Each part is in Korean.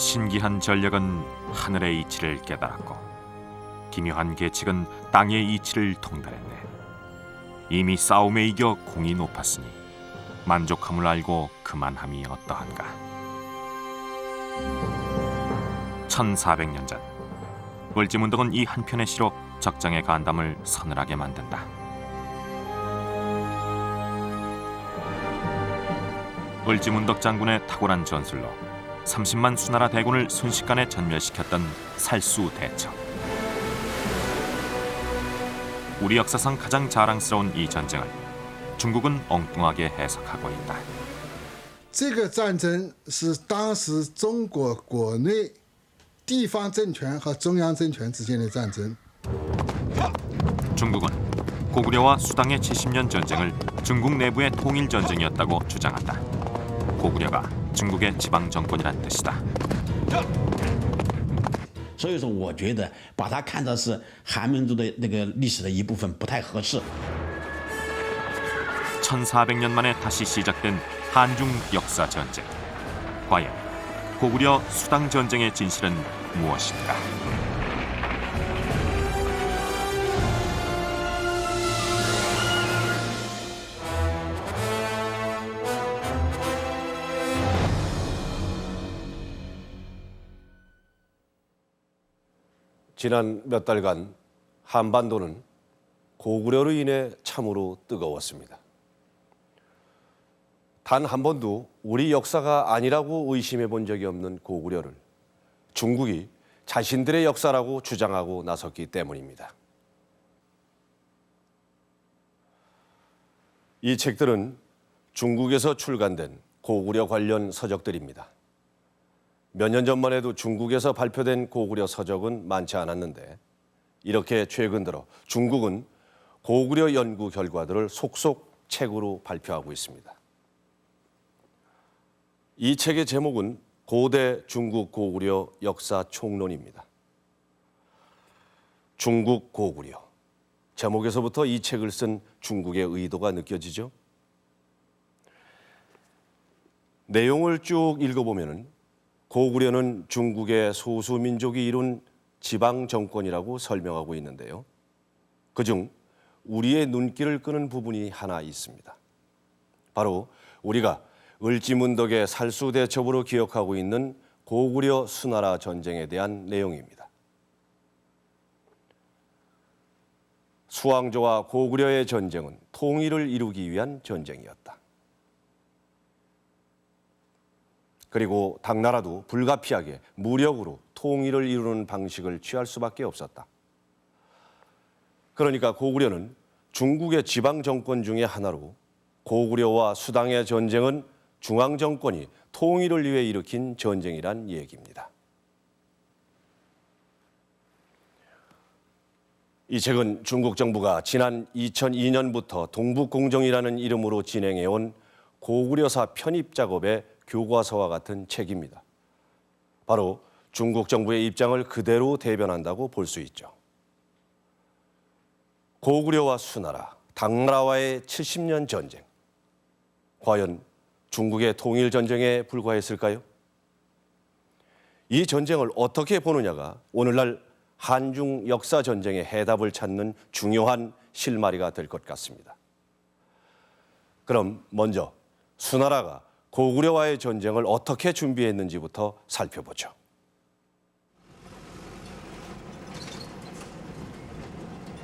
신기한 전력은 하늘의 이치를 깨달았고 기묘한 계책은 땅의 이치를 통달했네. 이미 싸움에 이겨 공이 높았으니 만족함을 알고 그만함이 어떠한가. 1400년 전 을지문덕은 이 한편의 시로 적장의 간담을 서늘하게 만든다. 을지문덕 장군의 탁월한 전술로 30만 수나라 대군을 순식간에 전멸시켰던 살수대첩. 우리 역사상 가장 자랑스러운 이 전쟁을 중국은 엉뚱하게 해석하고 있다. 这个战争是当时中国国内地方政权和中央政权之间的战争。 중국은 고구려와 수당의 70년 전쟁을 중국 내부의 통일 전쟁이었다고 주장한다. 고구려가 중국의 지방 정권이란 뜻이다. 所以说，我觉得把它看作是汉民族的那个历史的一部分不太合适。 1400년 만에 다시 시작된 한중 역사 전쟁. 과연 고구려 수당 전쟁의 진실은 무엇인가? 지난 몇 달간 한반도는 고구려로 인해 참으로 뜨거웠습니다. 단 한 번도 우리 역사가 아니라고 의심해 본 적이 없는 고구려를 중국이 자신들의 역사라고 주장하고 나섰기 때문입니다. 이 책들은 중국에서 출간된 고구려 관련 서적들입니다. 몇 년 전만 해도 중국에서 발표된 고구려 서적은 많지 않았는데 이렇게 최근 들어 중국은 고구려 연구 결과들을 속속 책으로 발표하고 있습니다. 이 책의 제목은 고대 중국 고구려 역사 총론입니다. 중국 고구려. 제목에서부터 이 책을 쓴 중국의 의도가 느껴지죠? 내용을 쭉 읽어보면 고구려는 중국의 소수민족이 이룬 지방 정권이라고 설명하고 있는데요. 그중 우리의 눈길을 끄는 부분이 하나 있습니다. 바로 우리가 을지문덕의 살수대첩으로 기억하고 있는 고구려 수나라 전쟁에 대한 내용입니다. 수왕조와 고구려의 전쟁은 통일을 이루기 위한 전쟁이었다. 그리고 당나라도 불가피하게 무력으로 통일을 이루는 방식을 취할 수밖에 없었다. 그러니까 고구려는 중국의 지방 정권 중에 하나로 고구려와 수당의 전쟁은 중앙 정권이 통일을 위해 일으킨 전쟁이란 얘기입니다. 이 책은 중국 정부가 지난 2002년부터 동북공정이라는 이름으로 진행해온 고구려사 편입 작업의 교과서와 같은 책입니다. 바로 중국 정부의 입장을 그대로 대변한다고 볼 수 있죠. 고구려와 수나라, 당나라와의 70년 전쟁. 과연 중국의 통일 전쟁에 불과했을까요? 이 전쟁을 어떻게 보느냐가 오늘날 한중 역사 전쟁의 해답을 찾는 중요한 실마리가 될 것 같습니다. 그럼 먼저 수나라가 고구려와의 전쟁을 어떻게 준비했는지부터 살펴보죠.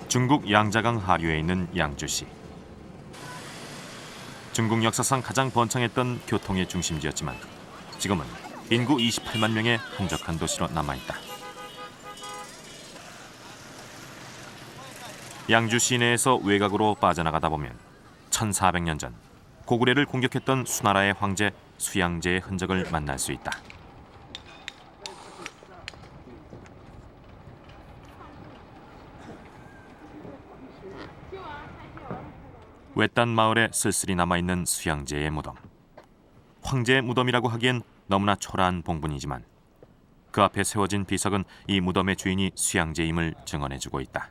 중국 양자강 하류에 있는 양주시. 중국 역사상 가장 번창했던 교통의 중심지였지만 지금은 인구 28만 명의 한적한 도시로 남아있다. 양주 시내에서 외곽으로 빠져나가다 보면 1400년 전 고구려를 공격했던 수나라의 황제 수양제의 흔적을 만날 수 있다. 외딴 마을에 쓸쓸히 남아있는 수양제의 무덤. 황제의 무덤이라고 하기엔 너무나 초라한 봉분이지만 그 앞에 세워진 비석은 이 무덤의 주인이 수양제임을 증언해주고 있다.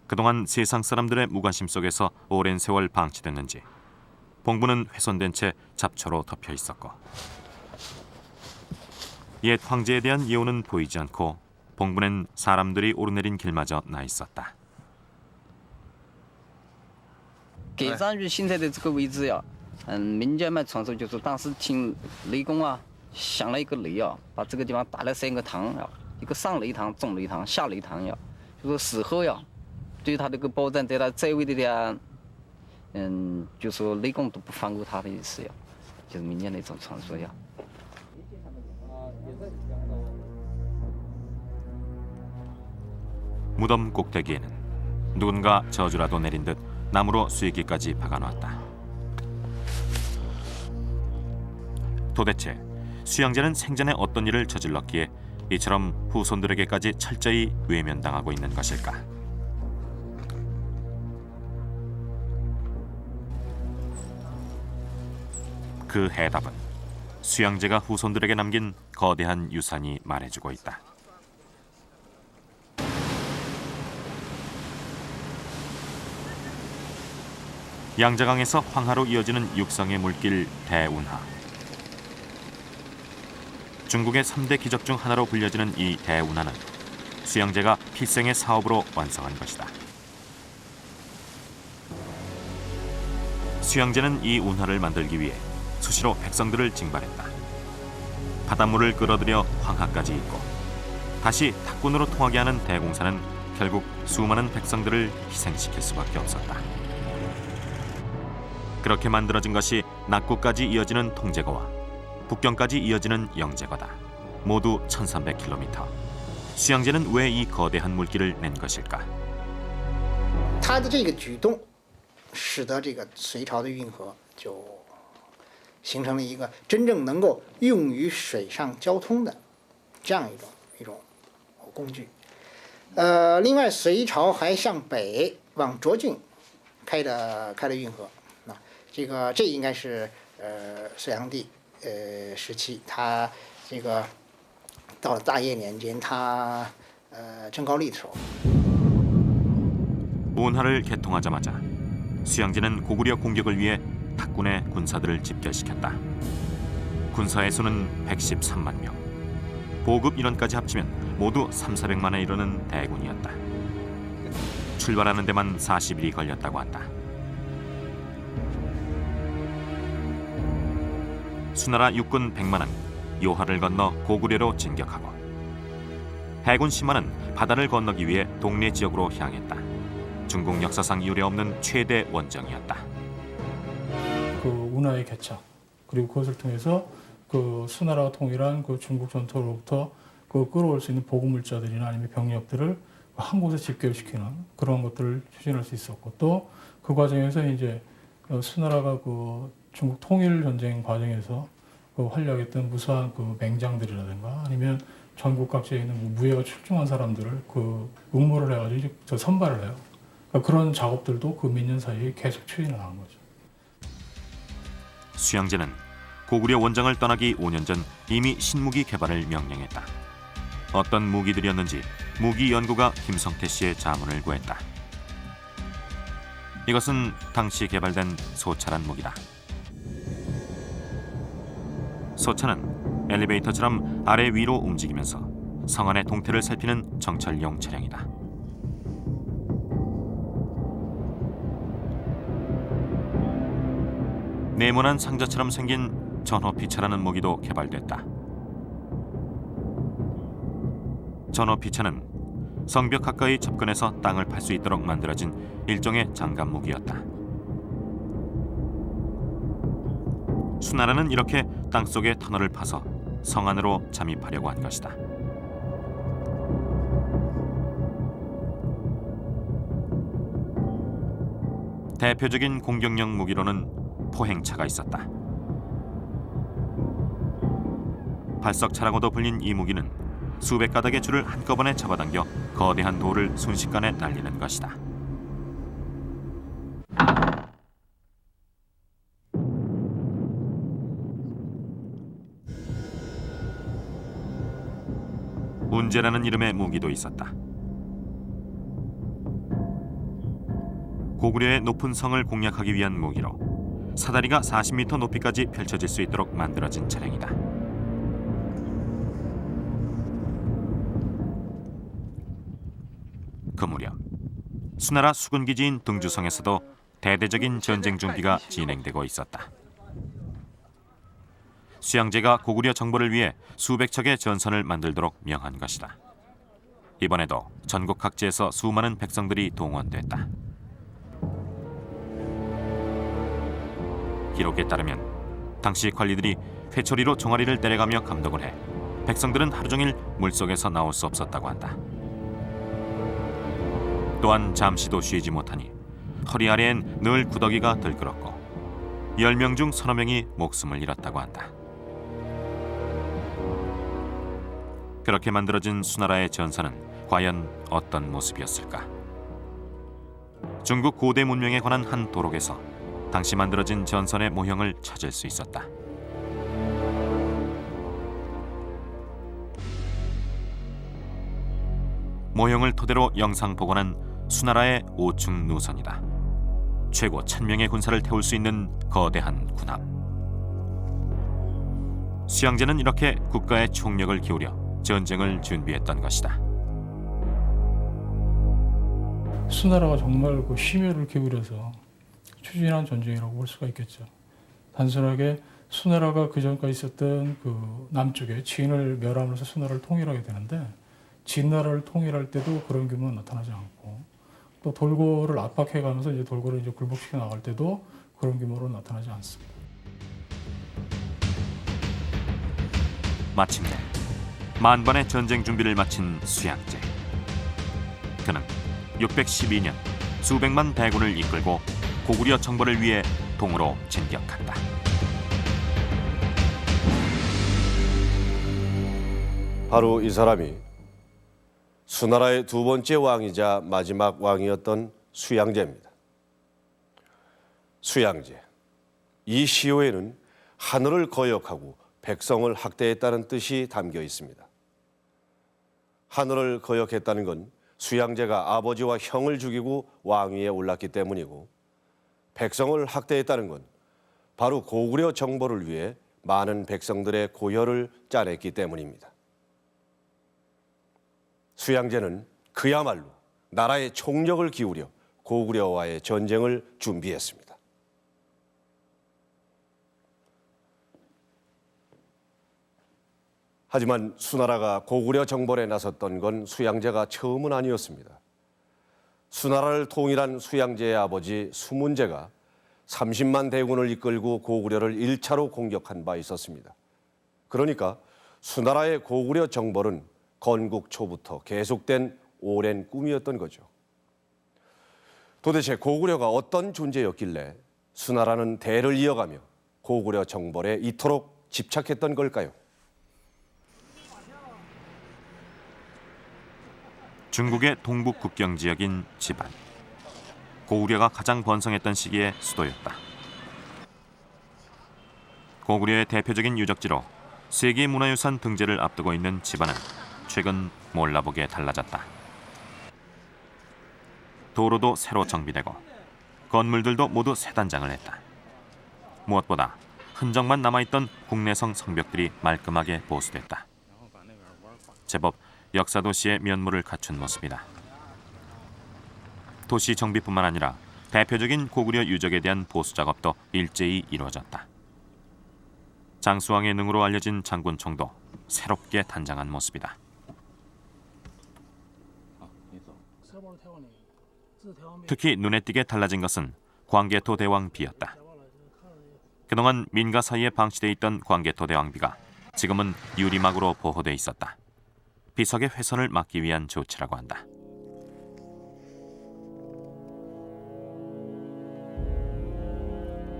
그동안 세상 사람들의 무관심 속에서 오랜 세월 방치됐는지 봉부는 훼손된 채 잡초로 덮여 있었고 옛 황제에 대한 예우는 보이지 않고 봉부는 사람들이 오르내린 길마저 나 있었다. 给上去现在的这个位置呀，民间们传说就是当时听雷公啊响了一个雷啊，把这个地方打了3个堂呀，一个上雷堂、中雷堂、下雷堂呀，就是死后呀，对他这个保障在他在位的呀，就说雷公都不放过他的意思呀，就是民间的一种传说呀。 무덤 꼭대기에는 누군가 저주라도 내린 듯 나무로 수익기까지 박아놓았다. 도대체 수양제는 생전에 어떤 일을 저질렀기에 이처럼 후손들에게까지 철저히 외면당하고 있는 것일까? 그 해답은 수양제가 후손들에게 남긴 거대한 유산이 말해주고 있다. 양자강에서 황하로 이어지는 육성의 물길 대운하. 중국의 3대 기적 중 하나로 불려지는 이 대운하는 수양제가 필생의 사업으로 완성한 것이다. 수양제는 이 운하를 만들기 위해 수시로 백성들을 징발했다. 바닷물을 끌어들여 황하까지 잇고 다시 탁군으로 통하게 하는 대공사는 결국 수많은 백성들을 희생시킬 수밖에 없었다. 그렇게 만들어진 것이 낙구까지 이어지는 통제거와 북경까지 이어지는 영제거다. 모두 1300km. 수양제는 왜 이 거대한 물길을 낸 것일까? 他的这个举动，使得这个隋朝的运河就形成了一个真正能够用于水上交通的这样一种工具。另外，隋朝还向北往涿郡开了运河。 这应该是隋炀帝时期，他这个到了大业年间，他征高丽的时候。 운하를 개통하자마자 수양제는 고구려 공격을 위해 탁군의 군사들을 집결시켰다. 군사의 수는 113만 명. 보급 인원까지 합치면 모두 3,400만에 이르는 대군이었다. 출발하는 데만 40일이 걸렸다고 한다. 수나라 육군 100만은 요하를 건너 고구려로 진격하고 해군 10만은 바다를 건너기 위해 동래 지역으로 향했다. 중국 역사상 유례없는 최대 원정이었다. 그 운하의 개척 그리고 그것을 통해서 그 수나라가 통일한 그 중국 전토로부터 그 끌어올 수 있는 보급물자들이나 아니면 병력들을 한 곳에 집결시키는 그런 것들을 추진할 수 있었고 또 그 과정에서 이제 수나라가 그 중국 통일 전쟁 과정에서 그 활약했던 무수한 그 맹장들이라든가 아니면 전국 각지에 있는 무예가 출중한 사람들을 그 응모를 해가지고 이제 저 선발을 해요. 그러니까 그런 작업들도 그 몇 년 사이에 계속 추진을 한 거죠. 수양제는 고구려 원정을 떠나기 5년 전 이미 신무기 개발을 명령했다. 어떤 무기들이었는지 무기 연구가 김성태 씨의 자문을 구했다. 이것은 당시 개발된 소차란 무기다. 소차는 엘리베이터처럼 아래 위로 움직이면서 성 안의 동태를 살피는 정찰용 차량이다. 네모난 상자처럼 생긴 전호피차라는 무기도 개발됐다. 전호피차는 성벽 가까이 접근해서 땅을 팔 수 있도록 만들어진 일종의 장갑 무기였다. 수나라는 이렇게 땅속에 터널을 파서 성 안으로 잠입하려고 한 것이다. 대표적인 공격용 무기로는 포행차가 있었다. 발석차라고도 불린 이 무기는 수백 가닥의 줄을 한꺼번에 잡아당겨 거대한 돌을 순식간에 날리는 것이다. 운제라는 이름의 무기도 있었다. 고구려의 높은 성을 공략하기 위한 무기로 사다리가 40m 높이까지 펼쳐질 수 있도록 만들어진 차량이다. 그 무렵 수나라 수군기지인 등주성에서도 대대적인 전쟁 준비가 진행되고 있었다. 수양제가 고구려 정벌을 위해 수백 척의 전선을 만들도록 명한 것이다. 이번에도 전국 각지에서 수많은 백성들이 동원됐다. 기록에 따르면 당시 관리들이 회초리로 종아리를 때려가며 감독을 해 백성들은 하루 종일 물속에서 나올 수 없었다고 한다. 또한 잠시도 쉬지 못하니 허리 아래엔 늘 구더기가 들끓었고 10명 중 서너 명이 목숨을 잃었다고 한다. 그렇게 만들어진 수나라의 전선은 과연 어떤 모습이었을까? 중국 고대 문명에 관한 한 도록에서 당시 만들어진 전선의 모형을 찾을 수 있었다. 모형을 토대로 영상 복원한 수나라의 5충 누선이다. 최고 1000명의 군사를 태울 수 있는 거대한 군함. 수양제는 이렇게 국가의 총력을 기울여 전쟁을 준비했던 것이다. 수나라가 정말 그 심혈을 기울여서 추진한 전쟁이라고 볼 수가 있겠죠. 단순하게 수나라가 그 전까지 있었던 그 남쪽에 진을 멸함으로써 수나라를 통일하게 되는데 진나라를 통일할 때도 그런 규모는 나타나지 않고 또 돌고를 압박해가면서 이제 돌고를 이제 굴복시켜 나갈 때도 그런 규모로 나타나지 않습니다. 마침내 만반의 전쟁 준비를 마친 수양제. 그는 612년 수백만 대군을 이끌고 고구려 정벌을 위해 동으로 진격한다. 바로 이 사람이 수나라의 두 번째 왕이자 마지막 왕이었던 수양제입니다. 수양제. 이 시호에는 하늘을 거역하고 백성을 학대했다는 뜻이 담겨 있습니다. 하늘을 거역했다는 건 수양제가 아버지와 형을 죽이고 왕위에 올랐기 때문이고, 백성을 학대했다는 건 바로 고구려 정벌을 위해 많은 백성들의 고혈을 짜냈기 때문입니다. 수양제는 그야말로 나라의 총력을 기울여 고구려와의 전쟁을 준비했습니다. 하지만 수나라가 고구려 정벌에 나섰던 건 수양제가 처음은 아니었습니다. 수나라를 통일한 수양제의 아버지 수문제가 30만 대군을 이끌고 고구려를 1차로 공격한 바 있었습니다. 그러니까 수나라의 고구려 정벌은 건국 초부터 계속된 오랜 꿈이었던 거죠. 도대체 고구려가 어떤 존재였길래 수나라는 대를 이어가며 고구려 정벌에 이토록 집착했던 걸까요? 중국의 동북 국경 지역인 지반. 고구려가 가장 번성했던 시기의 수도였다. 고구려의 대표적인 유적지로 세계문화유산 등재를 앞두고 있는 지반은 최근 몰라보게 달라졌다. 도로도 새로 정비되고 건물들도 모두 새 단장을 했다. 무엇보다 흔적만 남아있던 국내성 성벽들이 말끔하게 보수됐다. 제법 역사 도시의 면모를 갖춘 모습이다. 도시 정비뿐만 아니라 대표적인 고구려 유적에 대한 보수 작업도 일제히 이루어졌다. 장수왕의 능으로 알려진 장군총도 새롭게 단장한 모습이다. 특히 눈에 띄게 달라진 것은 광개토 대왕비였다. 그동안 민가 사이에 방치돼 있던 광개토 대왕비가 지금은 유리막으로 보호돼 있었다. 비석의 훼손을 막기 위한 조치라고 한다.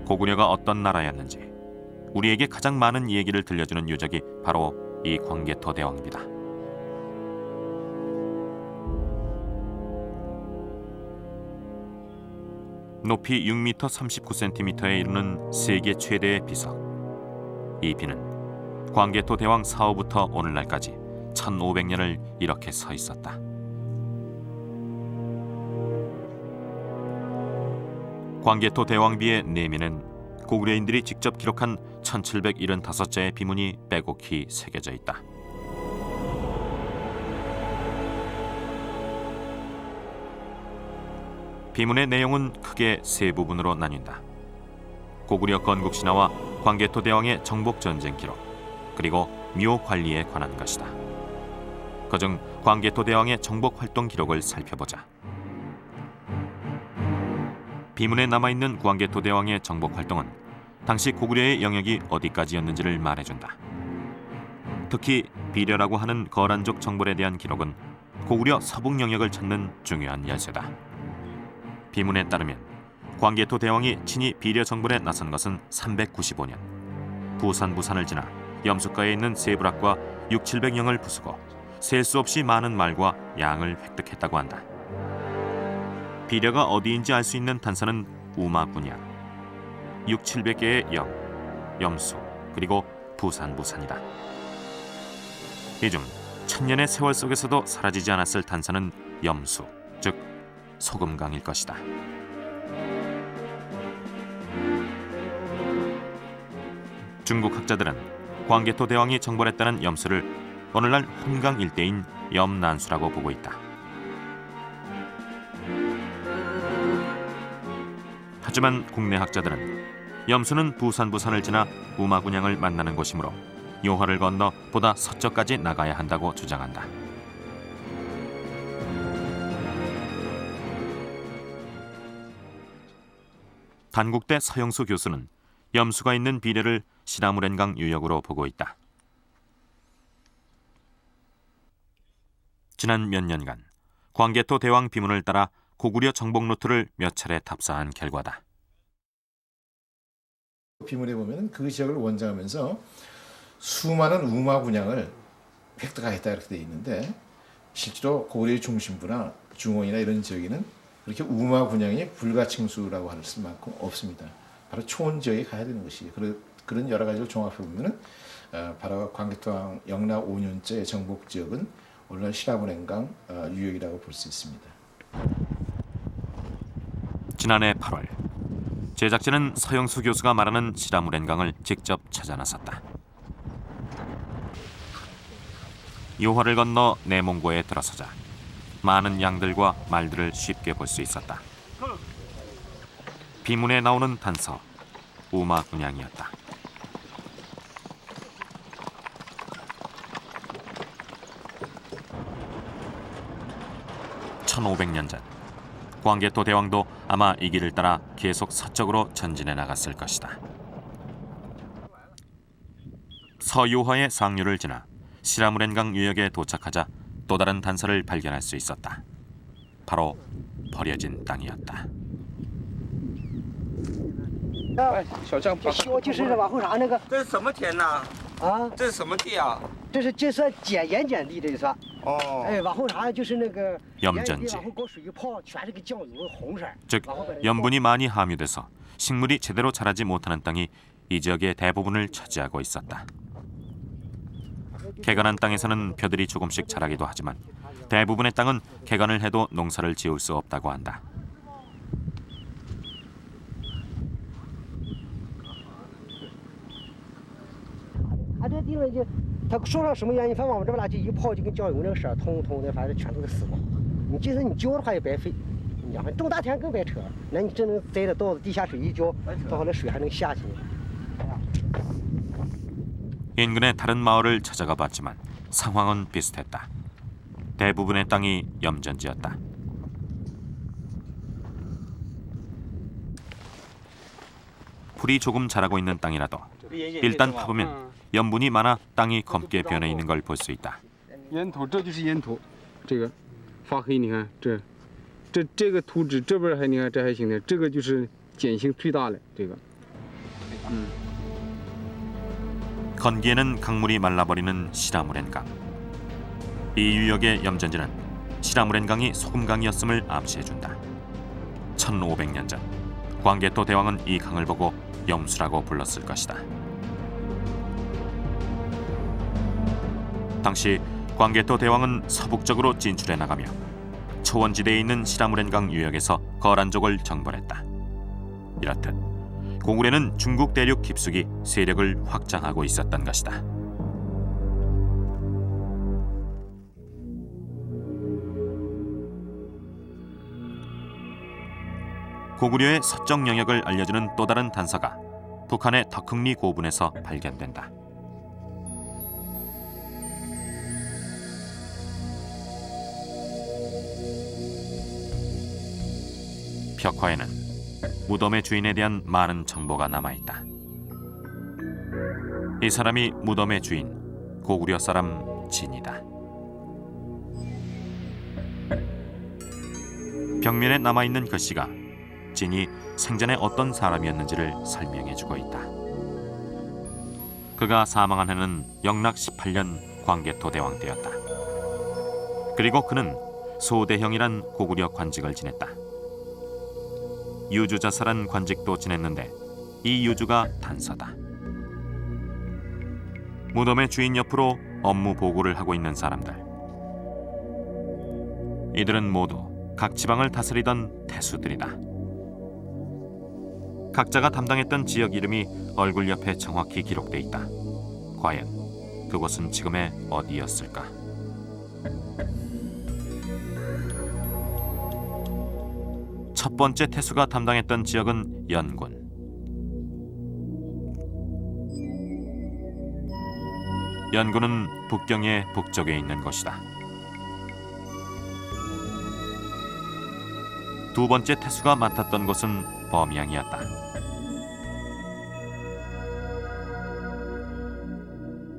고구려가 어떤 나라였는지 우리에게 가장 많은 얘기를 들려주는 유적이 바로 이 광개토 대왕비다. 높이 6m 39cm에 이르는 세계 최대의 비석. 이 비는 광개토 대왕 사후부터 오늘날까지 1500년을 이렇게 서 있었다. 광개토 대왕비의 내면은 고구려인들이 직접 기록한 1775자의 비문이 빼곡히 새겨져 있다. 비문의 내용은 크게 세 부분으로 나뉜다. 고구려 건국신화와 광개토 대왕의 정복 전쟁 기록, 그리고 묘 관리에 관한 것이다. 그중 광개토 대왕의 정복 활동 기록을 살펴보자. 비문에 남아있는 광개토 대왕의 정복 활동은 당시 고구려의 영역이 어디까지였는지를 말해준다. 특히 비려라고 하는 거란족 정벌에 대한 기록은 고구려 서북 영역을 찾는 중요한 열쇠다. 비문에 따르면 광개토 대왕이 친히 비려 정벌에 나선 것은 395년. 부산을 지나 염숫가에 있는 세부락과 6,700영을 부수고 셀 수 없이 많은 말과 양을 획득했다고 한다. 비려가 어디인지 알 수 있는 단서는 우마군양, 6,700개의 영, 염수, 그리고 부산이다. 이 중 천년의 세월 속에서도 사라지지 않았을 단서는 염수, 즉 소금강일 것이다. 중국 학자들은 광개토 대왕이 정벌했다는 염수를 오늘날 혼강 일대인 염난수라고 보고 있다. 하지만 국내 학자들은 염수는 부산을 지나 우마군양을 만나는 곳이므로 요하를 건너 보다 서쪽까지 나가야 한다고 주장한다. 단국대 서영수 교수는 염수가 있는 비례를 시라무렌강 유역으로 보고 있다. 지난 몇 년간 광개토 대왕 비문을 따라 고구려 정복 루트를 몇 차례 탑사한 결과다. 비문에 보면 그 지역을 원정하면서 수많은 우마군양을 획득하였다 이렇게 돼 있는데 실제로 고구려의 중심부나 중원이나 이런 지역에는 그렇게 우마군양이 불가칭수라고 할 수만큼 없습니다. 바로 초원 지역에 가야 되는 것이 그런 여러 가지를 종합해 보면은 바로 광개토 영락 5년째 정복 지역은 오늘날 시라무렌강 유역이라고 볼 수 있습니다. 지난해 8월 제작진은 서영수 교수가 말하는 시라무렌강을 직접 찾아 나섰다. 요하를 건너 내몽고에 들어서자 많은 양들과 말들을 쉽게 볼 수 있었다. 비문에 나오는 단서 우마군양이었다. 1500년 전 광개토 대왕도 아마 이 길을 따라 계속 서쪽으로 전진해 나갔을 것이다. 서요하의 상류를 지나 시라무렌강 유역에 도착하자 또 다른 단서를 발견할 수 있었다. 바로 버려진 땅이었다. 就是往后啥那个这是什么田呐？啊，这是什么地啊？这是这算盐碱地，这算。哦，哎，往后啥就是那个 염전지, 往后搁水一泡，全是个酱油红色。 즉 염분이 많이 함유돼서 식물이 제대로 자라지 못하는 땅이 이 지역의 대부분을 차지하고 있었다. 개간한 땅에서는 벼들이 조금씩 자라기도 하지만 대부분의 땅은 개간을 해도 농사를 지을 수 없다고 한다.它这地方就，它说上什么原因，反正往我这边垃圾一泡，就跟酱油那个色，通通的，反正全都是死光。你即使你浇的话也白费，你讲种大田更白扯。那你真能栽着稻子，地下水一浇，到后来水还能下去。 인근의 다른 마을을 찾아가 봤지만 상황은 비슷했다. 대부분의 땅이 염전지였다. 풀이 조금 자라고 있는 땅이라도 일단 파보면 염분이 많아 땅이 검게 변해 있는 걸 볼 수 있다. 烟头，这就是烟头，这个发黑，你看这个图纸这边还你看这还行的，这个就是碱性最大的这个。 건기에는 강물이 말라버리는 시라무렌강. 이 유역의 염전지는 시라무렌강이 소금강이었음을 암시해준다. 1500년 전 광개토 대왕은 이 강을 보고 염수라고 불렀을 것이다. 당시 광개토 대왕은 서북쪽으로 진출해 나가며 초원지대에 있는 시라무렌강 유역에서 거란족을 정벌했다. 이렇듯 고구려는 중국 대륙 깊숙이 세력을 확장하고 있었던 것이다. 고구려의 서쪽 영역을 알려주는 또 다른 단서가 북한의 덕흥리 고분에서 발견된다. 벽화에는 무덤의 주인에 대한 많은 정보가 남아있다. 이 사람이 무덤의 주인, 고구려 사람 진이다. 벽면에 남아있는 글씨가 진이 생전에 어떤 사람이었는지를 설명해주고 있다. 그가 사망한 해는 영락 18년 광개토 대왕 때였다. 그리고 그는 소대형이란 고구려 관직을 지냈다. 유주자사란 관직도 지냈는데 이 유주가 단서다. 무덤의 주인 옆으로 업무 보고를 하고 있는 사람들. 이들은 모두 각 지방을 다스리던 태수들이다. 각자가 담당했던 지역 이름이 얼굴 옆에 정확히 기록돼 있다. 과연 그곳은 지금의 어디였을까? 첫 번째 태수가 담당했던 지역은 연군. 연군은 북경의 북쪽에 있는 곳이다. 두 번째 태수가 맡았던 곳은 범양이었다.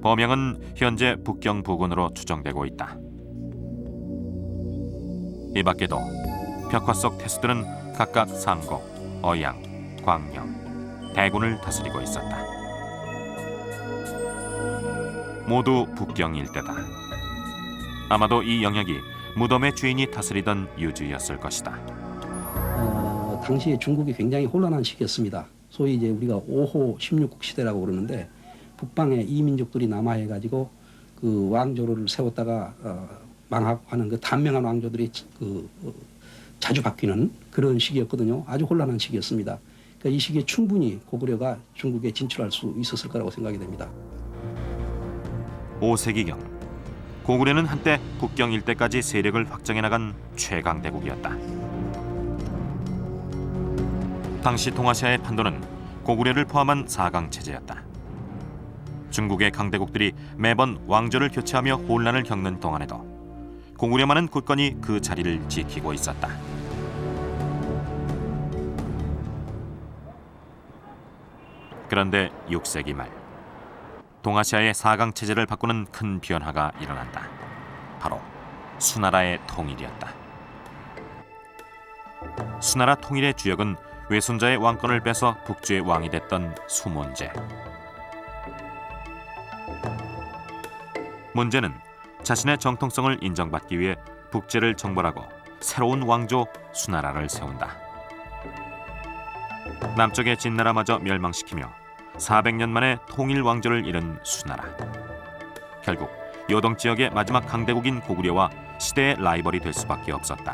범양은 현재 북경 부근으로 추정되고 있다. 이 밖에도 벽화 속 태수들은 각각 상곡, 어양, 광영, 대군을 다스리고 있었다. 모두 북경 일대다. 아마도 이 영역이 무덤의 주인이 다스리던 유주였을 것이다. 당시에 중국이 굉장히 혼란한 시기였습니다. 소위 이제 우리가 5호 16국 시대라고 그러는데 북방에 이민족들이 남하해가지고 그 왕조를 세웠다가 망하고 하는 그 단명한 왕조들이 자주 바뀌는 그런 시기였거든요. 아주 혼란한 시기였습니다. 그러니까 이 시기에 충분히 고구려가 중국에 진출할 수 있었을 거라고 생각이 됩니다. 5세기경 고구려는 한때 북경 일대까지 세력을 확장해 나간 최강 대국이었다. 당시 동아시아의 판도는 고구려를 포함한 4강 체제였다. 중국의 강대국들이 매번 왕조를 교체하며 혼란을 겪는 동안에도 고구려만은 굳건히 그 자리를 지키고 있었다. 그런데 6세기 말 동아시아의 4강 체제를 바꾸는 큰 변화가 일어난다. 바로 수나라의 통일이었다. 수나라 통일의 주역은 외손자의 왕권을 뺏어 북주의 왕이 됐던 수문제. 문제는 자신의 정통성을 인정받기 위해 북제를 정벌하고 새로운 왕조 수나라를 세운다. 남쪽의 진나라마저 멸망시키며 400년 만에 통일 왕조를 이룬 수나라. 결국 요동 지역의 마지막 강대국인 고구려와 시대의 라이벌이 될 수밖에 없었다.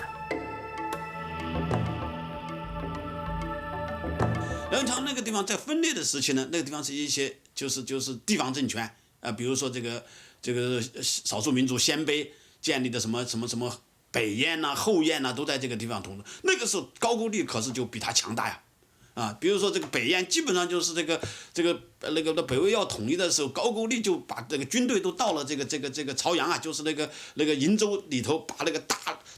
然后他那个地方在分裂的时期呢，那个地方是一些就是地方政权比如说这个少数民族鲜卑建立的什么北燕呐、后燕呐，都在这个地方统治。那个时候高句丽可是就比他强大呀。比如说这个北燕基本上就是那个北魏要统一的时候，高句丽就把这个军队都到了这个朝阳啊，就是那个瀛州里头，把那个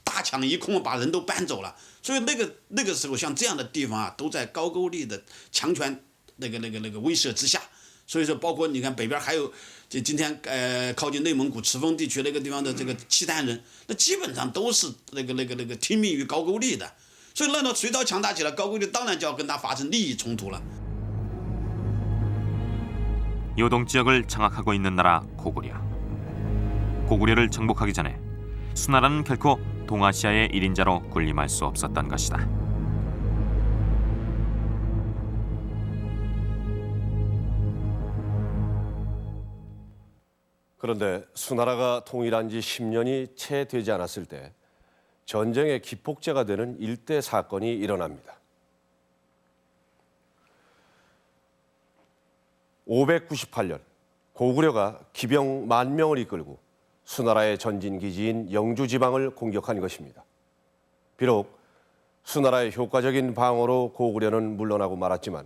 大抢一空，把人都搬走了。所以那个时候像这样的地方啊，都在高句丽的强权那个威慑之下。所以说，包括你看北边还有就今天靠近内蒙古赤峰地区那个地方的这个契丹人，那基本上都是那个听命于高句丽的。所以那到隋朝强大起来，高句丽当然就要跟他发生利益冲突了。 요동 지역을 장악하고 있는 나라 고구려. 고구려를 정복하기 전에 수나라는 결코 동아시아의 1인자로 군림할 수 없었던 것이다. 그런데 수나라가 통일한 지 10년이 채 되지 않았을 때 전쟁의 기폭제가 되는 일대 사건이 일어납니다. 598년 고구려가 기병 10,000명을 이끌고 수나라의 전진기지인 영주 지방을 공격한 것입니다. 비록 수나라의 효과적인 방어로 고구려는 물러나고 말았지만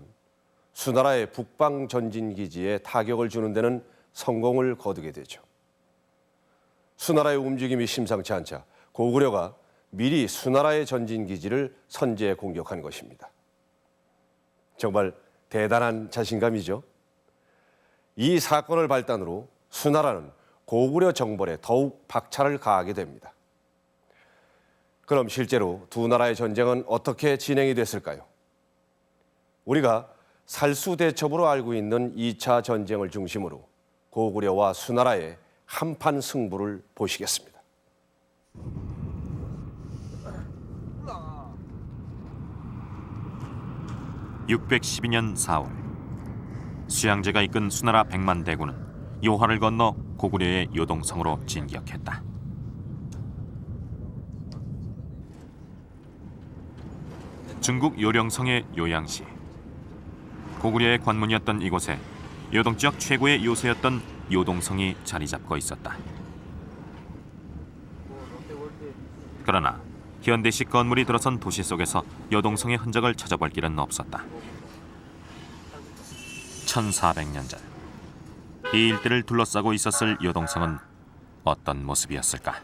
수나라의 북방 전진기지에 타격을 주는 데는 성공을 거두게 되죠. 수나라의 움직임이 심상치 않자 고구려가 미리 수나라의 전진기지를 선제 공격한 것입니다. 정말 대단한 자신감이죠. 이 사건을 발단으로 수나라는 고구려 정벌에 더욱 박차를 가하게 됩니다. 그럼 실제로 두 나라의 전쟁은 어떻게 진행이 됐을까요? 우리가 살수대첩으로 알고 있는 2차 전쟁을 중심으로 고구려와 수나라의 한판 승부를 보시겠습니다. (612년 4월) 수양제가 이끈 수나라 100만 대군은 요하를 건너 고구려의 요동성으로 진격했다. 중국 요령성의 요양시, 고구려의 관문이었던 이곳에 요동 지역 최고의 요새였던 요동성이 자리 잡고 있었다. 그러나 현대식 건물이 들어선 도시 속에서 요동성의 흔적을 찾아볼 길은 없었다. 1400년 전, 이 일대를 둘러싸고 있었을 요동성은 어떤 모습이었을까?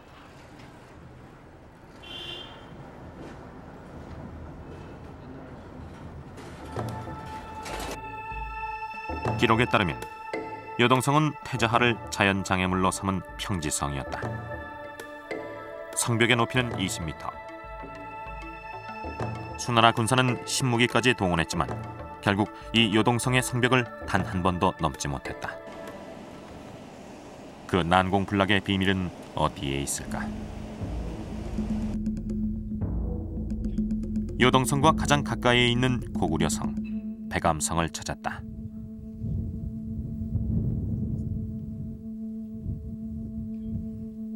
기록에 따르면 요동성은 태자하를 자연장애물로 삼은 평지성이었다. 성벽의 높이는 20m. 수나라 군사는 신무기까지 동원했지만 결국 이 요동성의 성벽을 단 한 번도 넘지 못했다. 그 난공불락의 비밀은 어디에 있을까? 요동성과 가장 가까이에 있는 고구려성, 백암성을 찾았다.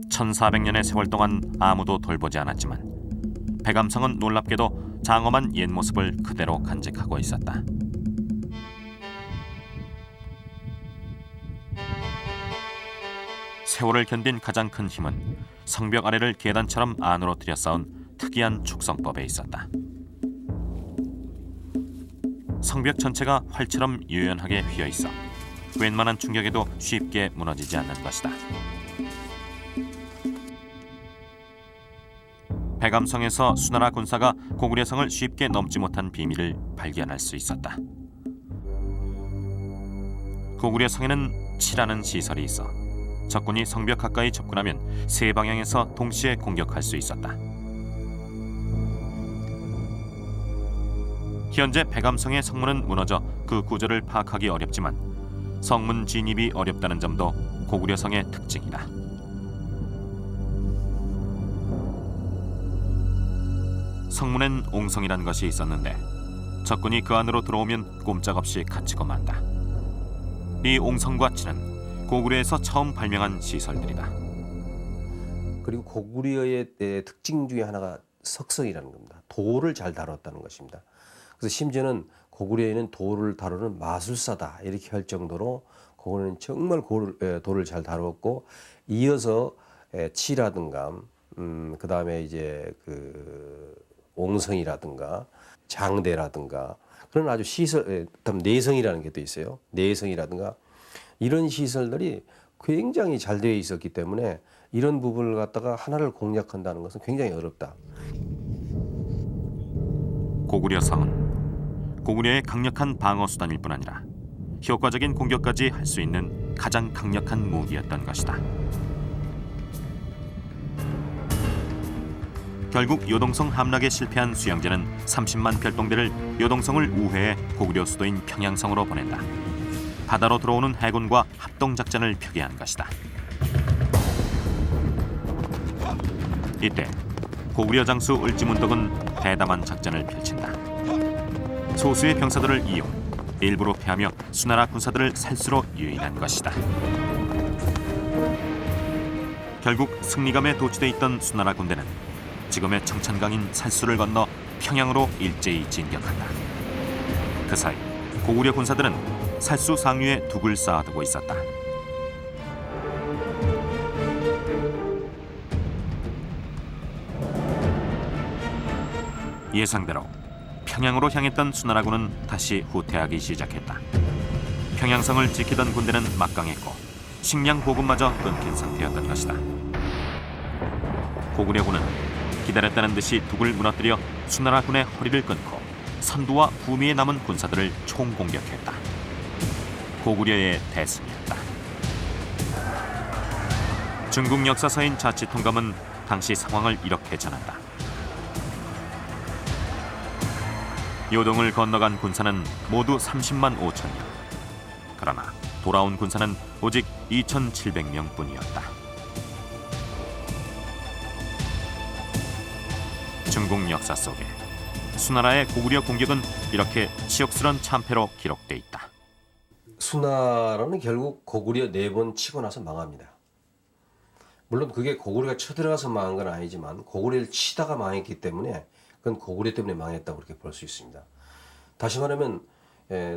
(1400년의) 세월 동안 아무도 돌보지 않았지만 백암성은 놀랍게도 장엄한 옛 모습을 그대로 간직하고 있었다. 세월을 견딘 가장 큰 힘은 성벽 아래를 계단처럼 안으로 들여싸운 특이한 축성법에 있었다. 성벽 전체가 활처럼 유연하게 휘어 있어 웬만한 충격에도 쉽게 무너지지 않는 것이다. 백암성에서 수나라 군사가 고구려성을 쉽게 넘지 못한 비밀을 발견할 수 있었다. 고구려성에는 치라는 시설이 있어 적군이 성벽 가까이 접근하면 세 방향에서 동시에 공격할 수 있었다. 현재 백암성의 성문은 무너져 그 구조를 파악하기 어렵지만 성문 진입이 어렵다는 점도 고구려성의 특징이다. 성문엔 옹성이란 것이 있었는데 적군이 그 안으로 들어오면 꼼짝없이 갇히고 만다. 이 옹성과 치는 고구려에서 처음 발명한 시설들이다. 그리고 고구려의 특징 중에 하나가 석성이라는 겁니다. 돌을 잘 다뤘다는 것입니다. 그래서 심지어는 고구려에는 돌을 다루는 마술사다 이렇게 할 정도로 고구려는 정말 돌을 잘 다뤘고, 이어서 치라든가 그 다음에 이제 그 옹성이라든가 장대라든가 그런 아주 시설, 내성이라는 게 또 있어요. 내성이라든가 이런 시설들이 굉장히 잘 되어 있었기 때문에 이런 부분을 갖다가 하나를 공략한다는 것은 굉장히 어렵다. 고구려성은 고구려의 강력한 방어 수단일 뿐 아니라 효과적인 공격까지 할 수 있는 가장 강력한 무기였던 것이다. 결국 요동성 함락에 실패한 수양제는 30만 별동대를 요동성을 우회해 고구려 수도인 평양성으로 보낸다. 바다로 들어오는 해군과 합동작전을 표기한 것이다. 이때 고구려 장수 을지문덕은 대담한 작전을 펼친다. 소수의 병사들을 이용 일부러 패하며 수나라 군사들을 살수로 유인한 것이다. 결국 승리감에 도취돼 있던 수나라 군대는 지금의 청천강인 살수를 건너 평양으로 일제히 진격한다. 그 사이 고구려 군사들은 살수 상류에 둑을 쌓아두고 있었다. 예상대로 평양으로 향했던 수나라군은 다시 후퇴하기 시작했다. 평양성을 지키던 군대는 막강했고 식량 보급마저 끊긴 상태였던 것이다. 고구려군은 기다렸다는 듯이 둑을 무너뜨려 수나라군의 허리를 끊고 선두와 후미에 남은 군사들을 총공격했다. 고구려의 대승이었다. 중국 역사서인 자치통감은 당시 상황을 이렇게 전한다. 요동을 건너간 군사는 모두 30만 5천여. 그러나 돌아온 군사는 오직 2,700명 뿐이었다. 중국 역사 속에 수나라의 고구려 공격은 이렇게 치욕스런 참패로 기록돼 있다. 수나라는 결국 고구려 4번 치고 나서 망합니다. 물론 그게 고구려가 쳐들어가서 망한 건 아니지만 고구려를 치다가 망했기 때문에 그건 고구려 때문에 망했다고 그렇게 볼 수 있습니다. 다시 말하면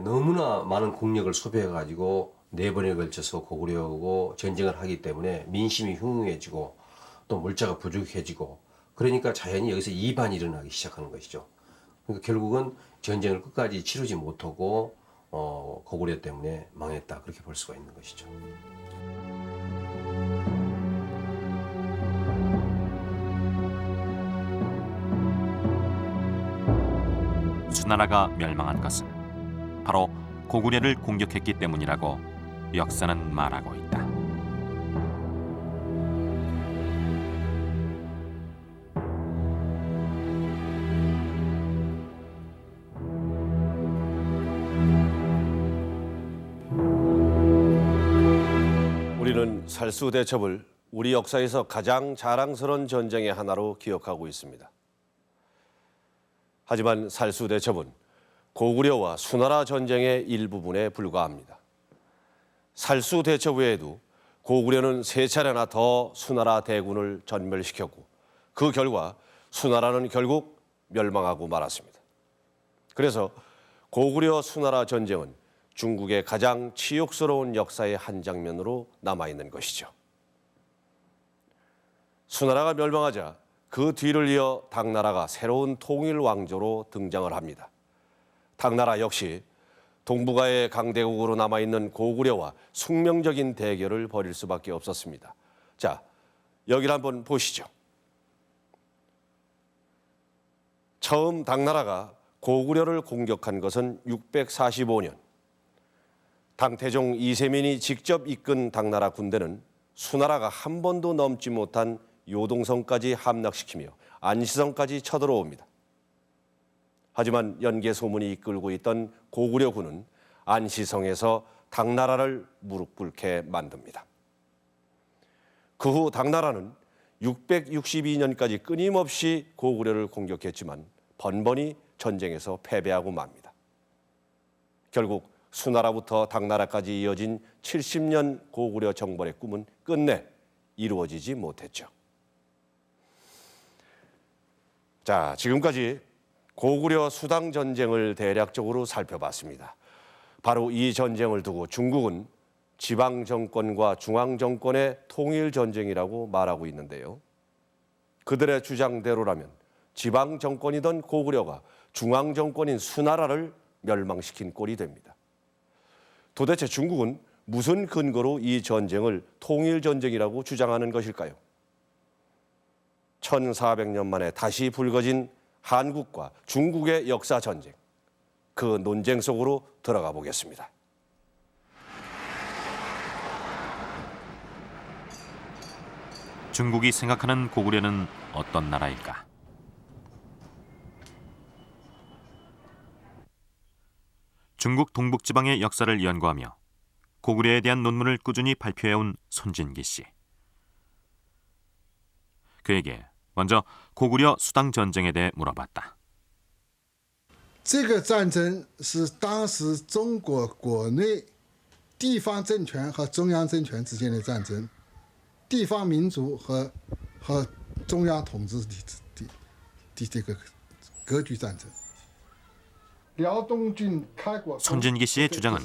너무나 많은 국력을 소비해가지고 4번에 걸쳐서 고구려하고 전쟁을 하기 때문에 민심이 흉흉해지고 또 물자가 부족해지고 그러니까 자연히 여기서 이반이 일어나기 시작하는 것이죠. 그러니까 결국은 전쟁을 끝까지 치르지 못하고 고구려 때문에 망했다 그렇게 볼 수가 있는 것이죠. 수나라가 멸망한 것은 바로 고구려를 공격했기 때문이라고 역사는 말하고 있다. 우리는 살수대첩을 우리 역사에서 가장 자랑스러운 전쟁의 하나로 기억하고 있습니다. 하지만 살수대첩은 고구려와 수나라 전쟁의 일부분에 불과합니다. 살수대첩 외에도 고구려는 3차례나 더 수나라 대군을 전멸시켰고 그 결과 수나라는 결국 멸망하고 말았습니다. 그래서 고구려 수나라 전쟁은 중국의 가장 치욕스러운 역사의 한 장면으로 남아있는 것이죠. 수나라가 멸망하자 그 뒤를 이어 당나라가 새로운 통일 왕조로 등장을 합니다. 당나라 역시 동북아의 강대국으로 남아있는 고구려와 숙명적인 대결을 벌일 수밖에 없었습니다. 자, 여기를 한번 보시죠. 처음 당나라가 고구려를 공격한 것은 645년. 당태종 이세민이 직접 이끈 당나라 군대는 수나라가 한 번도 넘지 못한 요동성까지 함락시키며 안시성까지 쳐들어옵니다. 하지만 연개 소문이 이끌고 있던 고구려군은 안시성에서 당나라를 무릎 꿇게 만듭니다. 그 후 당나라는 662년까지 끊임없이 고구려를 공격했지만 번번이 전쟁에서 패배하고 맙니다. 결국 수나라부터 당나라까지 이어진 70년 고구려 정벌의 꿈은 끝내 이루어지지 못했죠. 자, 지금까지 고구려 수당 전쟁을 대략적으로 살펴봤습니다. 바로 이 전쟁을 두고 중국은 지방 정권과 중앙 정권의 통일 전쟁이라고 말하고 있는데요. 그들의 주장대로라면 지방 정권이던 고구려가 중앙 정권인 수나라를 멸망시킨 꼴이 됩니다. 도대체 중국은 무슨 근거로 이 전쟁을 통일 전쟁이라고 주장하는 것일까요? 1400년 만에 다시 불거진 한국과 중국의 역사 전쟁, 그 논쟁 속으로 들어가 보겠습니다. 중국이 생각하는 고구려는 어떤 나라일까? 중국 동북지방의 역사를 연구하며 고구려에 대한 논문을 꾸준히 발표해온 손진기 씨. 그에게 먼저 고구려 수당 전쟁에 대해 물어봤다. 这个战争是当时中国国内地方政权和中央政权之间的战争，地方民族和中央统治的这个割据战争。 손진기 씨의 주장은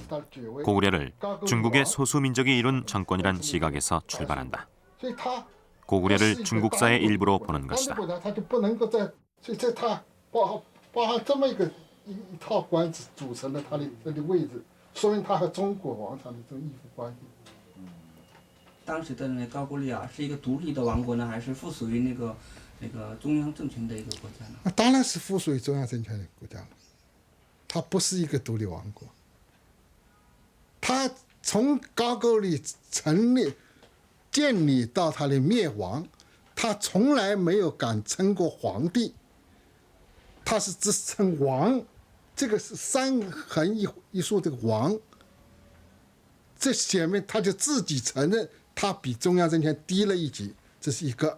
고구려를 중국의 소수민족이 이룬 정권이란 시각에서 출발한다. 고구려를 중국사의 일부로 보는 것이다. 所以这他把这么一套官制组成了他的位置，说明他和中国王朝的这种依附关系。当时的那高句丽啊，是一个独立的王国呢，还是附属于那个中央政权的一个国家呢？那当然是附属于中央政权的国家了，它不是一个独立王国。它从高句丽成立、建立到它的灭亡，它从来没有敢称过皇帝。 他是只称王，这个是三横一竖这个王，这前面他就自己承认他比中央政权低了一级，这是一个。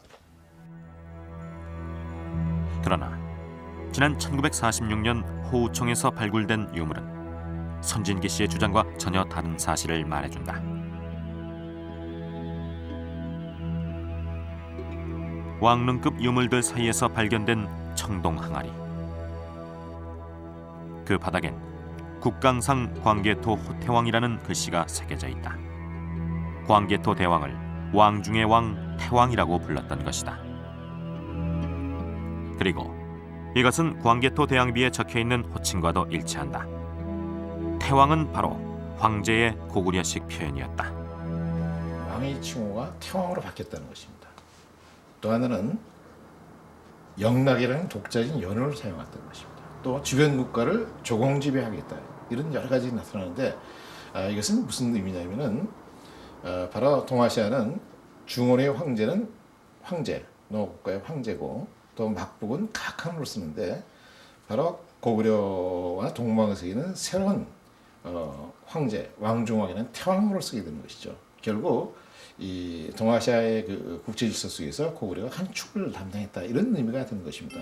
그러나 지난 1946년 호우총에서 발굴된 유물은 손진기 씨의 주장과 전혀 다른 사실을 말해준다. 왕릉급 유물들 사이에서 발견된 청동 항아리. 그 바닥엔 국강상 광개토 호태왕이라는 글씨가 새겨져 있다. 광개토 대왕을 왕 중의 왕 태왕이라고 불렀던 것이다. 그리고 이것은 광개토 대왕비에 적혀있는 호칭과도 일치한다. 태왕은 바로 황제의 고구려식 표현이었다. 왕의 칭호가 태왕으로 바뀌었다는 것입니다. 또 하나는 영락이라는 독자적인 연호를 사용했다는 것입니다. 또 주변 국가를 조공지배하겠다 이런 여러 가지 나타나는데 이것은 무슨 의미냐면은 바로 동아시아는 중원의 황제는 황제, 노국가의 황제고 또 막북은 각함으로 쓰는데 바로 고구려와 동방에서는 새로운 황제, 왕중왕에는 태왕으로 쓰게 되는 것이죠. 결국 이 동아시아의 그 국제 질서 속에서 고구려가 한 축을 담당했다 이런 의미가 되는 것입니다.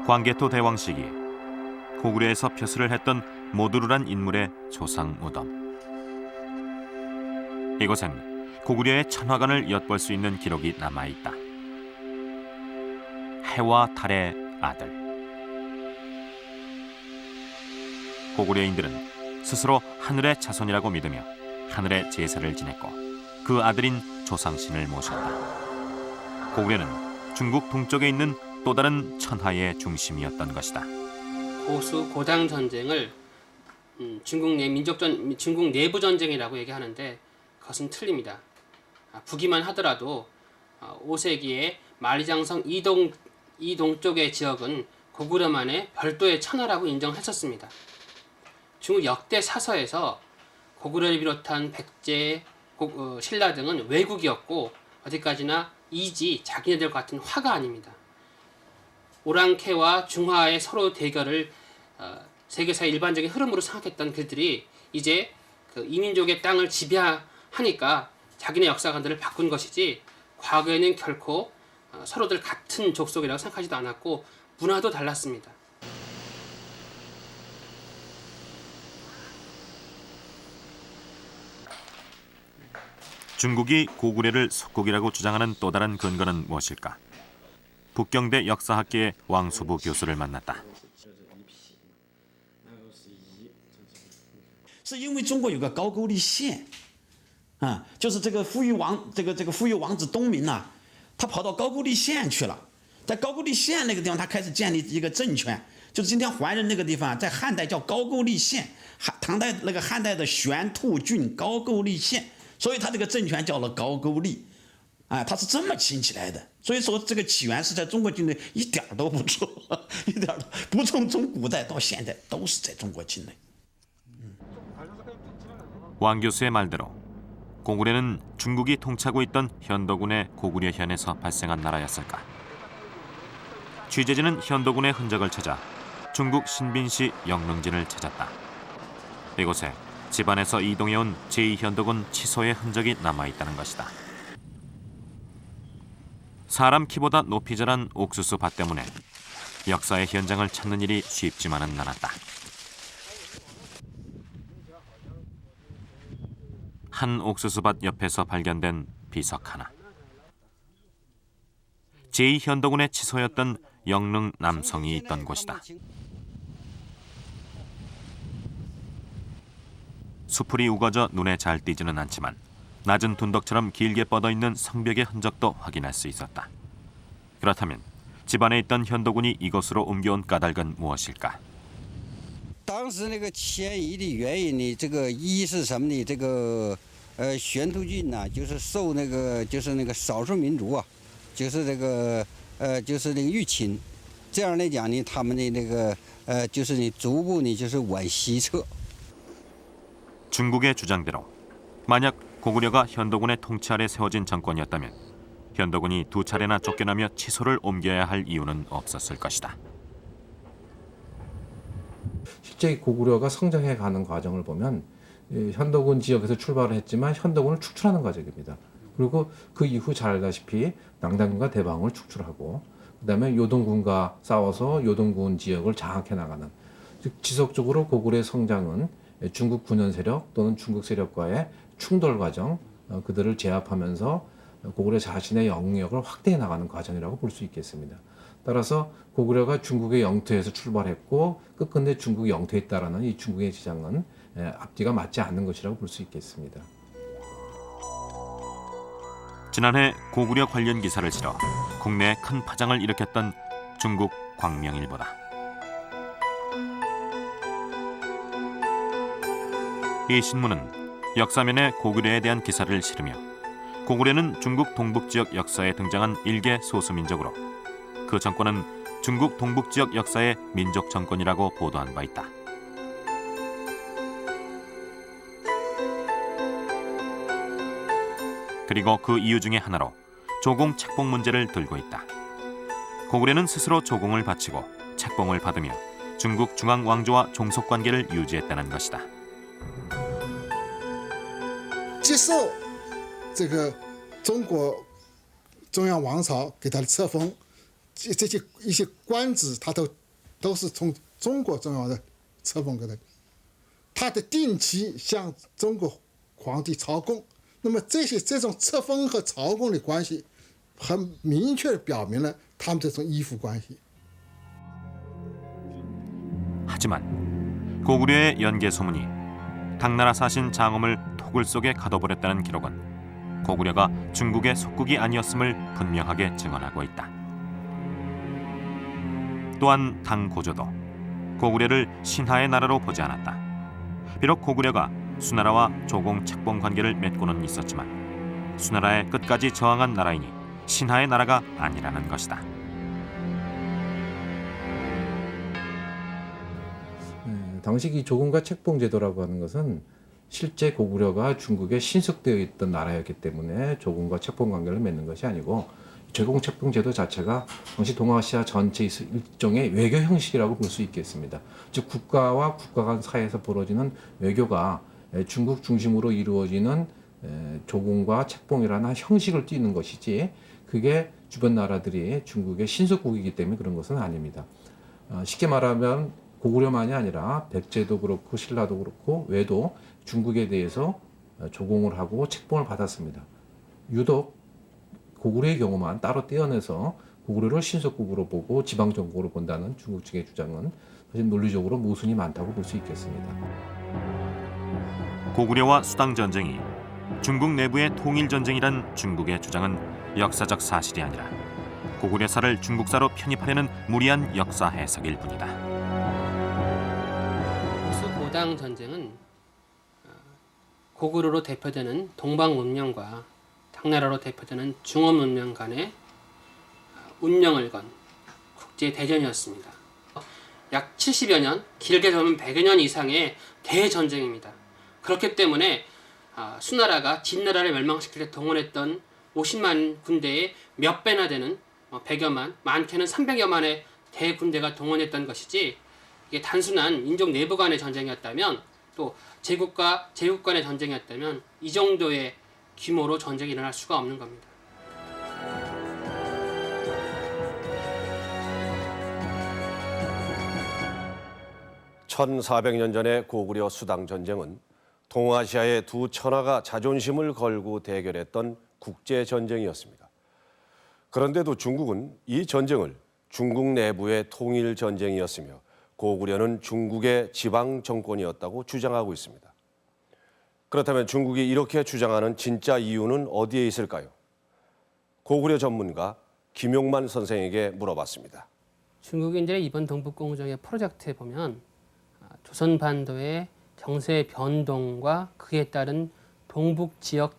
광개토 대왕 시기에 고구려에서 표수를 했던 모두르란 인물의 조상 무덤. 이곳엔 고구려의 천화관을 엿볼 수 있는 기록이 남아있다. 해와 달의 아들. 고구려인들은 스스로 하늘의 자손이라고 믿으며 하늘의 제사를 지냈고 그 아들인 조상신을 모셨다. 고구려는 중국 동쪽에 있는 또 다른 천하의 중심이었던 것이다. 고수 고당 전쟁을 중국 내부 전쟁이라고 얘기하는데 그것은 틀립니다. 북이만 하더라도 5세기에 만리장성 이동 쪽의 지역은 고구려만의 별도의 천하라고 인정했었습니다. 중국 역대 사서에서 고구려를 비롯한 백제, 신라 등은 외국이었고 어디까지나 이지, 자기네들 같은 화가 아닙니다. 오랑캐와 중화의 서로 대결을 세계사의 일반적인 흐름으로 생각했던 그들이 이제 그 이민족의 땅을 지배하니까 자기네 역사관들을 바꾼 것이지 과거에는 결코 서로들 같은 족속이라고 생각하지도 않았고 문화도 달랐습니다. 중국이 고구려를 속국이라고 주장하는 또 다른 근거는 무엇일까? 북경대 역사학계의 왕수부 교수를 만났다. 是因为中国有个高句丽县，就是这个扶余王子东明呐，他跑到高句丽县去了，在高句丽县那个地方，他开始建立一个政权，就是今天怀仁那个地方，在汉代叫高句丽县，唐代那个汉代的玄兔郡高句丽县，所以他这个政权叫了高句丽。 它是这么兴起来的，所以说这个起源是在中国境内，一点都不错，一点都不从古代到现代都是在中国境内。 왕 교수의 말대로 고구려는 중국이 통치하고 있던 현도군의 고구려현에서 발생한 나라였을까? 취재진은 현도군의 흔적을 찾아 중국 신빈시 영릉진을 찾았다. 이곳에 집안에서 이동해온 제2현도군 치소의 흔적이 남아있다는 것이다. 사람 키보다 높이 자란 옥수수 밭 때문에 역사의 현장을 찾는 일이 쉽지만은 않았다. 한 옥수수 밭 옆에서 발견된 비석 하나. 제2현도군의 치소였던 영릉 남성이 있던 곳이다. 수풀이 우거져 눈에 잘 띄지는 않지만 낮은 둔덕처럼 길게 뻗어있는 성벽의 흔적도 확인할 수 있었다. 그렇다면 집안에 있던 현도군이 이곳으로 옮겨온 까닭은 무엇일까? 当时那个迁移的原因呢，这个一是什么呢？这个玄都郡呢，就是受那个少数民族啊，就是这个就是那个入侵，这样来讲呢，他们的那个就是呢逐步呢就是往西撤。 중국의 주장대로 만약 고구려가 현도군의 통치 아래 세워진 정권이었다면 현도군이 2차례나 쫓겨나며 치소를 옮겨야 할 이유는 없었을 것이다. 실제 고구려가 성장해가는 과정을 보면 현도군 지역에서 출발을 했지만 현도군을 축출하는 과정입니다. 그리고 그 이후 잘 알다시피 낭당군과 대방을 축출하고 그다음에 요동군과 싸워서 요동군 지역을 장악해 나가는 즉 지속적으로 고구려의 성장은 중국 군현 세력 또는 중국 세력과의 충돌 과정 그들을 제압하면서 고구려 자신의 영역을 확대해 나가는 과정이라고 볼 수 있겠습니다. 따라서 고구려가 중국의 영토에서 출발했고 끝끝내 중국 영토에 있다라는 이 중국의 주장은 앞뒤가 맞지 않는 것이라고 볼 수 있겠습니다. 지난해 고구려 관련 기사를 실어 국내에 큰 파장을 일으켰던 중국 광명일보다. 이 신문은 역사면에 고구려에 대한 기사를 실으며 고구려는 중국 동북지역 역사에 등장한 일개 소수민족으로 그 정권은 중국 동북지역 역사의 민족 정권이라고 보도한 바 있다. 그리고 그 이유 중에 하나로 조공 책봉 문제를 들고 있다. 고구려는 스스로 조공을 바치고 책봉을 받으며 중국 중앙 왕조와 종속 관계를 유지했다는 것이다. 接受这个中国中央王朝给他的册封，这些一些官职，他都是从中国中央的册封给他，他的定期向中国皇帝朝贡。那么这种册封和朝贡的关系，很明确地表明了他们这种依附关系。 하지만 고구려의 연개 소문이 당나라 사신 장엄을 토굴 속에 가둬버렸다는 기록은 고구려가 중국의 속국이 아니었음을 분명하게 증언하고 있다. 또한 당 고조도 고구려를 신하의 나라로 보지 않았다. 비록 고구려가 수나라와 조공 책봉 관계를 맺고는 있었지만 수나라에 끝까지 저항한 나라이니 신하의 나라가 아니라는 것이다. 당시 이 조공과 책봉 제도라고 하는 것은 실제 고구려가 중국에 신속되어 있던 나라였기 때문에 조공과 책봉 관계를 맺는 것이 아니고 조공 책봉 제도 자체가 당시 동아시아 전체 일종의 외교 형식이라고 볼 수 있겠습니다. 즉 국가와 국가 간 사이에서 벌어지는 외교가 중국 중심으로 이루어지는 조공과 책봉이라는 형식을 띠는 것이지 그게 주변 나라들이 중국의 신속국이기 때문에 그런 것은 아닙니다. 쉽게 말하면 고구려만이 아니라 백제도 그렇고 신라도 그렇고 외도 중국에 대해서 조공을 하고 책봉을 받았습니다. 유독 고구려의 경우만 따로 떼어내서 고구려를 신속국으로 보고 지방정국으로 본다는 중국 측의 주장은 사실 논리적으로 모순이 많다고 볼 수 있겠습니다. 고구려와 수당 전쟁이 중국 내부의 통일 전쟁이란 중국의 주장은 역사적 사실이 아니라 고구려사를 중국사로 편입하려는 무리한 역사 해석일 뿐이다. 고당 전쟁은 고구려로 대표되는 동방 문명과 당나라로 대표되는 중원 문명 간의 운명을 건 국제 대전이었습니다. 약 70여 년, 길게 보면 100여 년 이상의 대전쟁입니다. 그렇기 때문에 수나라가 진나라를 멸망시킬 때 동원했던 50만 군대의 몇 배나 되는 100여만, 많게는 300여만의 대군대가 동원했던 것이지 이게 단순한 인종 내부 간의 전쟁이었다면 또 제국과 제국 간의 전쟁이었다면 이 정도의 규모로 전쟁이 일어날 수가 없는 겁니다. (1400년) 전의 고구려 수당 전쟁은 동아시아의 두 천하가 자존심을 걸고 대결했던 국제 전쟁이었습니다. 그런데도 중국은 이 전쟁을 중국 내부의 통일 전쟁이었으며 고구려는 중국의 지방 정권이었다고 주장하고 있습니다. 그렇다면 중국이 이렇게 주장하는 진짜 이유는 어디에 있을까요? 고구려 전문가 김용만 선생에게 물어봤습니다. 중국이 이제 이번 동북공정의 프로젝트에 보면 조선 반도의 정세의 변동과 그에 따른 동북 지역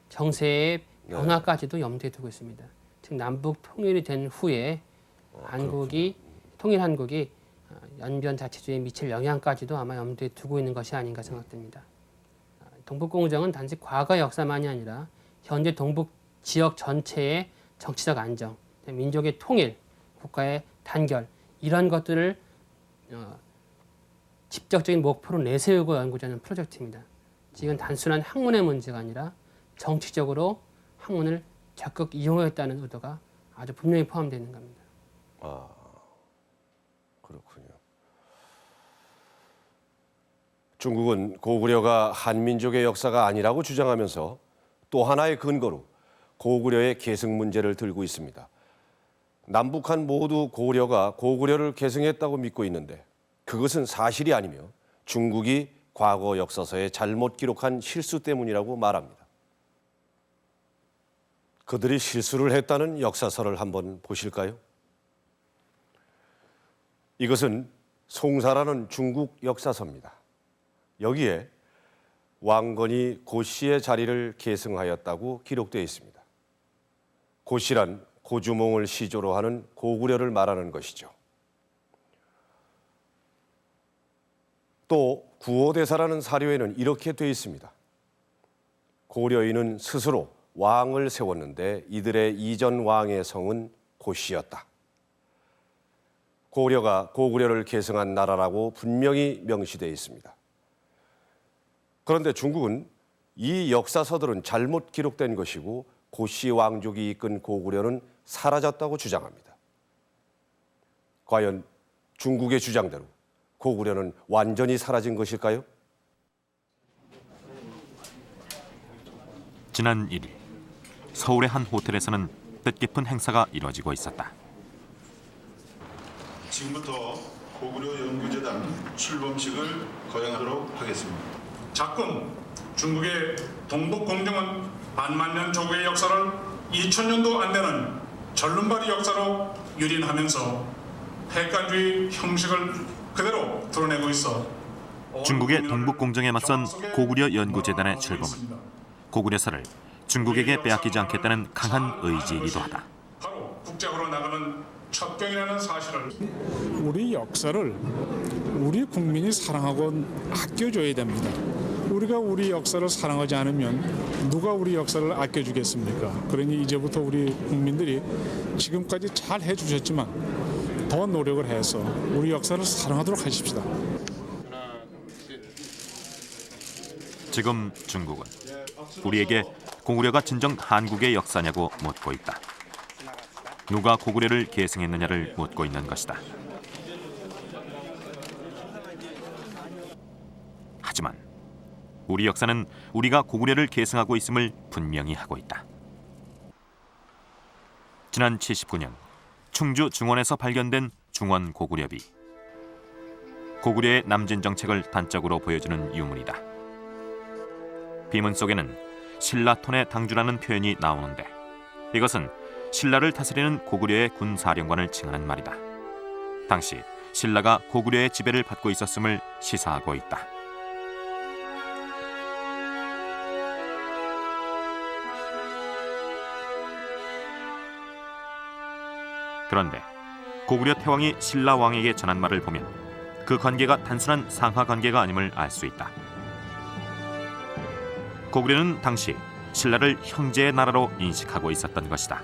정세의 변화까지도 염두에 두고 있습니다. 즉 남북 통일이 된 후에 통일 한국이 연변 자치주의에 미칠 영향까지도 아마 염두에 두고 있는 것이 아닌가 생각됩니다. 동북공정은 단지 과거 역사만이 아니라 현재 동북 지역 전체의 정치적 안정, 민족의 통일, 국가의 단결 이런 것들을 직접적인 목표로 내세우고 연구하는 프로젝트입니다. 이건 단순한 학문의 문제가 아니라 정치적으로 학문을 적극 이용하겠다는 의도가 아주 분명히 포함되어 있는 겁니다. 아, 그렇군요. 중국은 고구려가 한민족의 역사가 아니라고 주장하면서 또 하나의 근거로 고구려의 계승 문제를 들고 있습니다. 남북한 모두 고구려가 고구려를 계승했다고 믿고 있는데 그것은 사실이 아니며 중국이 과거 역사서에 잘못 기록한 실수 때문이라고 말합니다. 그들이 실수를 했다는 역사서를 한번 보실까요? 이것은 송사라는 중국 역사서입니다. 여기에 왕건이 고씨의 자리를 계승하였다고 기록되어 있습니다. 고씨란 고주몽을 시조로 하는 고구려를 말하는 것이죠. 또 구호대사라는 사료에는 이렇게 되어 있습니다. 고려인은 스스로 왕을 세웠는데 이들의 이전 왕의 성은 고씨였다. 고려가 고구려를 계승한 나라라고 분명히 명시되어 있습니다. 그런데 중국은 이 역사서들은 잘못 기록된 것이고 고씨 왕족이 이끈 고구려는 사라졌다고 주장합니다. 과연 중국의 주장대로 고구려는 완전히 사라진 것일까요? 지난 1일 서울의 한 호텔에서는 뜻깊은 행사가 이뤄지고 있었다. 지금부터 고구려 연구재단 출범식을 거행하도록 하겠습니다. 작금 중국의 동북공정은 반만년 조국의 역사를 2000년도 안 되는 절름발이 역사로 유린하면서 패권주의 형식을 그대로 드러내고 있어 중국의 동북공정에 맞선 고구려 연구재단의 출범은 고구려사를 중국에게 빼앗기지 않겠다는 강한 의지이기도 하다. 바로 국제적으로 나가는 첩경이라는 사실을 우리 역사를 우리 국민이 사랑하고 아껴줘야 됩니다. 우리가 우리 역사를 사랑하지 않으면 누가 우리 역사를 아껴주겠습니까? 그러니 이제부터 우리 국민들이 지금까지 잘 해주셨지만 더 노력을 해서 우리 역사를 사랑하도록 하십시다. 지금 중국은 우리에게 고구려가 진정 한국의 역사냐고 묻고 있다. 누가 고구려를 계승했느냐를 묻고 있는 것이다. 하지만 우리 역사는 우리가 고구려를 계승하고 있음을 분명히 하고 있다. 지난 79년 충주 중원에서 발견된 중원 고구려비. 고구려의 남진 정책을 단적으로 보여주는 유물이다. 비문 속에는 신라톤의 당주라는 표현이 나오는데 이것은 신라를 다스리는 고구려의 군사령관을 칭하는 말이다. 당시 신라가 고구려의 지배를 받고 있었음을 시사하고 있다. 그런데 고구려 태왕이 신라 왕에게 전한 말을 보면 그 관계가 단순한 상하 관계가 아님을 알 수 있다. 고구려는 당시 신라를 형제의 나라로 인식하고 있었던 것이다.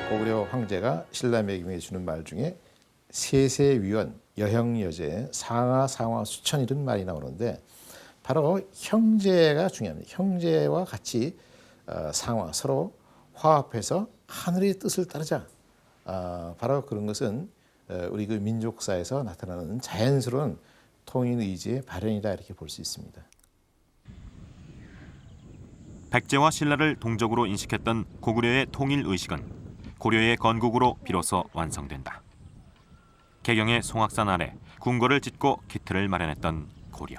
고구려 황제가 신라 매김에 주는 말 중에 세세위원, 여형여제, 상하 수천 이런 말이 나오는데 바로 형제가 중요합니다. 형제와 같이 상하 서로 화합해서 하늘의 뜻을 따르자. 바로 그런 것은 우리 그 민족사에서 나타나는 자연스러운 통일 의지의 발현이다 이렇게 볼 수 있습니다. 백제와 신라를 동족으로 인식했던 고구려의 통일 의식은 고려의 건국으로 비로소 완성된다. 개경의 송악산 아래 궁궐을 짓고 기틀을 마련했던 고려.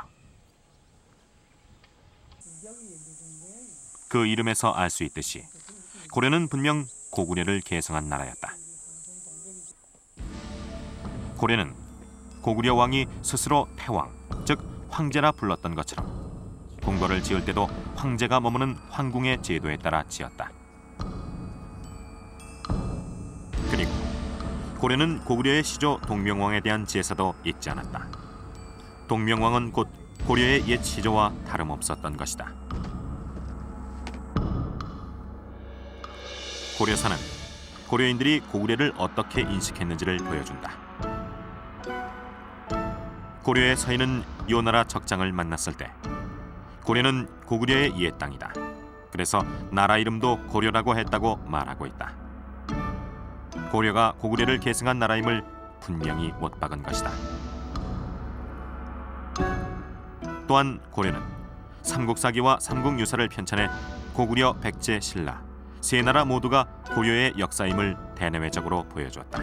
그 이름에서 알 수 있듯이 고려는 분명 고구려를 계승한 나라였다. 고려는 고구려 왕이 스스로 태왕, 즉 황제라 불렀던 것처럼 궁궐을 지을 때도 황제가 머무는 황궁의 제도에 따라 지었다. 그리고 고려는 고구려의 시조 동명왕에 대한 제사도 잊지 않았다. 동명왕은 곧 고려의 옛 시조와 다름없었던 것이다. 고려사는 고려인들이 고구려를 어떻게 인식했는지를 보여준다. 고려의 서인은 요나라 적장을 만났을 때 고려는 고구려의 옛 땅이다. 그래서 나라 이름도 고려라고 했다고 말하고 있다. 고려가 고구려를 계승한 나라임을 분명히 못 박은 것이다. 또한 고려는 삼국사기와 삼국유사를 편찬해 고구려, 백제, 신라 세 나라 모두가 고려의 역사임을 대내외적으로 보여주었다.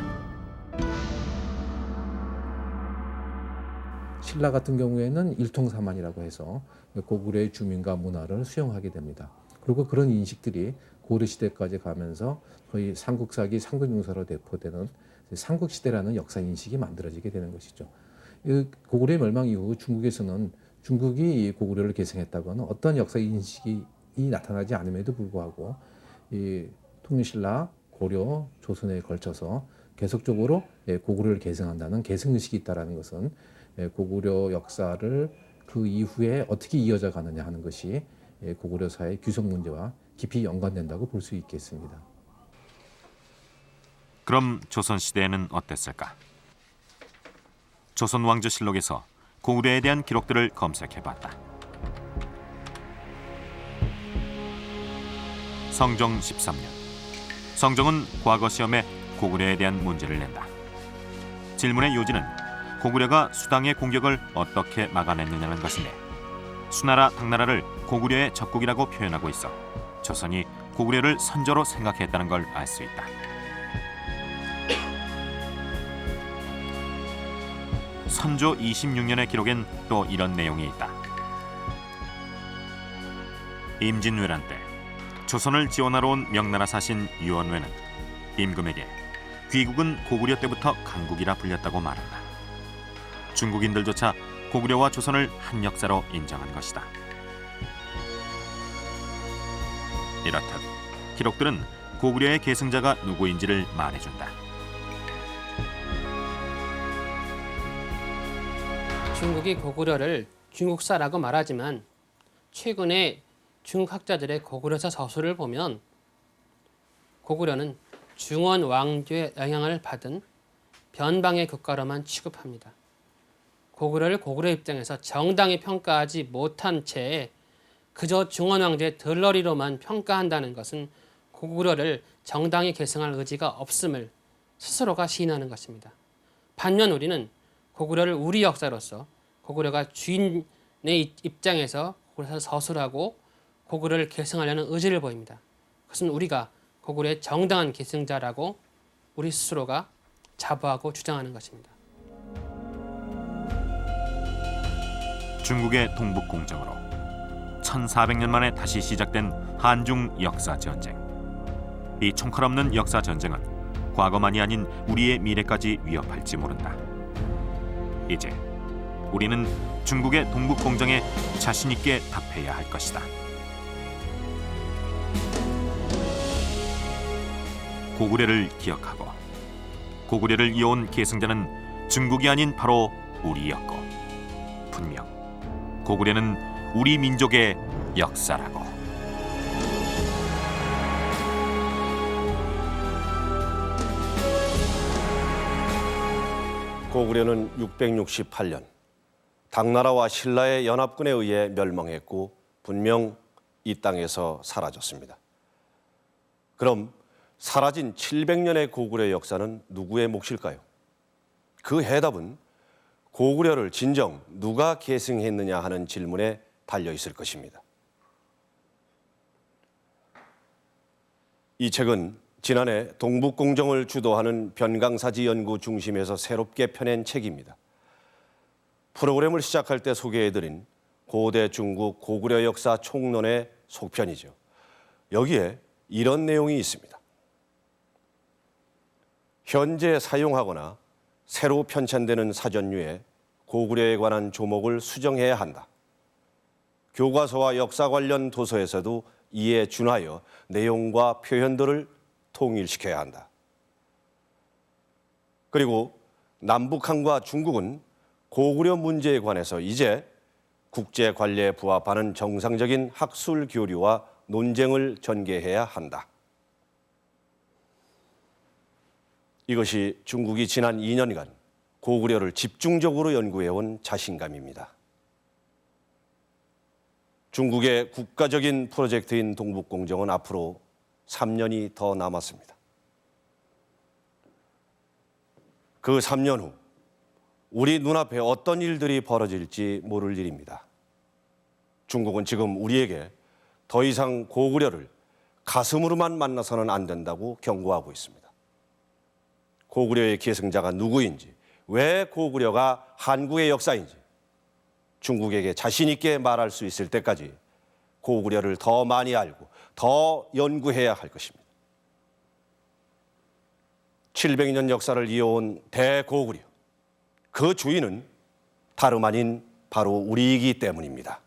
신라 같은 경우에는 일통사만이라고 해서 고구려의 주민과 문화를 수용하게 됩니다. 그리고 그런 인식들이 고려시대까지 가면서 거의 삼국사기, 삼국유사로 대표되는 삼국시대라는 역사 인식이 만들어지게 되는 것이죠. 고구려의 멸망 이후 중국에서는 중국이 고구려를 계승했다고는 어떤 역사 인식이 나타나지 않음에도 불구하고 이 통일신라, 고려, 조선에 걸쳐서 계속적으로 고구려를 계승한다는 계승의식이 있다는 것은 고구려 역사를 그 이후에 어떻게 이어져 가느냐 하는 것이 고구려사의 귀속 문제와 깊이 연관된다고 볼 수 있겠습니다. 그럼 조선시대에는 어땠을까? 조선왕조실록에서 고구려에 대한 기록들을 검색해봤다. 성종 13년, 성종은 과거 시험에 고구려에 대한 문제를 낸다. 질문의 요지는 고구려가 수당의 공격을 어떻게 막아냈느냐는 것인데 수나라, 당나라를 고구려의 적국이라고 표현하고 있어 조선이 고구려를 선조로 생각했다는 걸 알 수 있다. 선조 26년의 기록엔 또 이런 내용이 있다. 임진왜란 때 조선을 지원하러 온 명나라 사신 유언회는 임금에게 귀국은 고구려 때부터 강국이라 불렸다고 말한다. 중국인들조차 고구려와 조선을 한 역사로 인정한 것이다. 이렇듯 기록들은 고구려의 계승자가 누구인지를 말해준다. 중국이 고구려를 중국사라고 말하지만 최근에 중국 학자들의 고구려사 서술을 보면 고구려는 중원 왕조의 영향을 받은 변방의 국가로만 취급합니다. 고구려를 고구려 입장에서 정당히 평가하지 못한 채 그저 중원 왕조의 들러리로만 평가한다는 것은 고구려를 정당히 계승할 의지가 없음을 스스로가 시인하는 것입니다. 반면 우리는 고구려를 우리 역사로서 고구려가 주인의 입장에서 고구려사를 서술하고 고구려를 계승하려는 의지를 보입니다. 그것은 우리가 고구려의 정당한 계승자라고 우리 스스로가 자부하고 주장하는 것입니다. 중국의 동북공정으로 1400년 만에 다시 시작된 한중 역사전쟁. 이 총칼없는 역사전쟁은 과거만이 아닌 우리의 미래까지 위협할지 모른다. 이제 우리는 중국의 동북공정에 자신 있게 답해야 할 것이다. 고구려를 기억하고 고구려를 이어온 계승자는 중국이 아닌 바로 우리였고 분명 고구려는 우리 민족의 역사라고. 고구려는 668년 당나라와 신라의 연합군에 의해 멸망했고 분명 이 땅에서 사라졌습니다. 그럼 사라진 700년의 고구려의 역사는 누구의 몫일까요? 그 해답은 고구려를 진정 누가 계승했느냐 하는 질문에 달려 있을 것입니다. 이 책은 지난해 동북공정을 주도하는 변강사지 연구 중심에서 새롭게 펴낸 책입니다. 프로그램을 시작할 때 소개해드린 고대 중국 고구려 역사 총론의 속편이죠. 여기에 이런 내용이 있습니다. 현재 사용하거나 새로 편찬되는 사전류에 고구려에 관한 조목을 수정해야 한다. 교과서와 역사 관련 도서에서도 이에 준하여 내용과 표현들을 통일시켜야 한다. 그리고 남북한과 중국은 고구려 문제에 관해서 이제 국제 관례에 부합하는 정상적인 학술 교류와 논쟁을 전개해야 한다. 이것이 중국이 지난 2년간 고구려를 집중적으로 연구해온 자신감입니다. 중국의 국가적인 프로젝트인 동북공정은 앞으로 3년이 더 남았습니다. 그 3년 후 우리 눈앞에 어떤 일들이 벌어질지 모를 일입니다. 중국은 지금 우리에게 더 이상 고구려를 가슴으로만 만나서는 안 된다고 경고하고 있습니다. 고구려의 계승자가 누구인지, 왜 고구려가 한국의 역사인지 중국에게 자신 있게 말할 수 있을 때까지 고구려를 더 많이 알고 더 연구해야 할 것입니다. 700년 역사를 이어온 대고구려, 그 주인은 다름 아닌 바로 우리이기 때문입니다.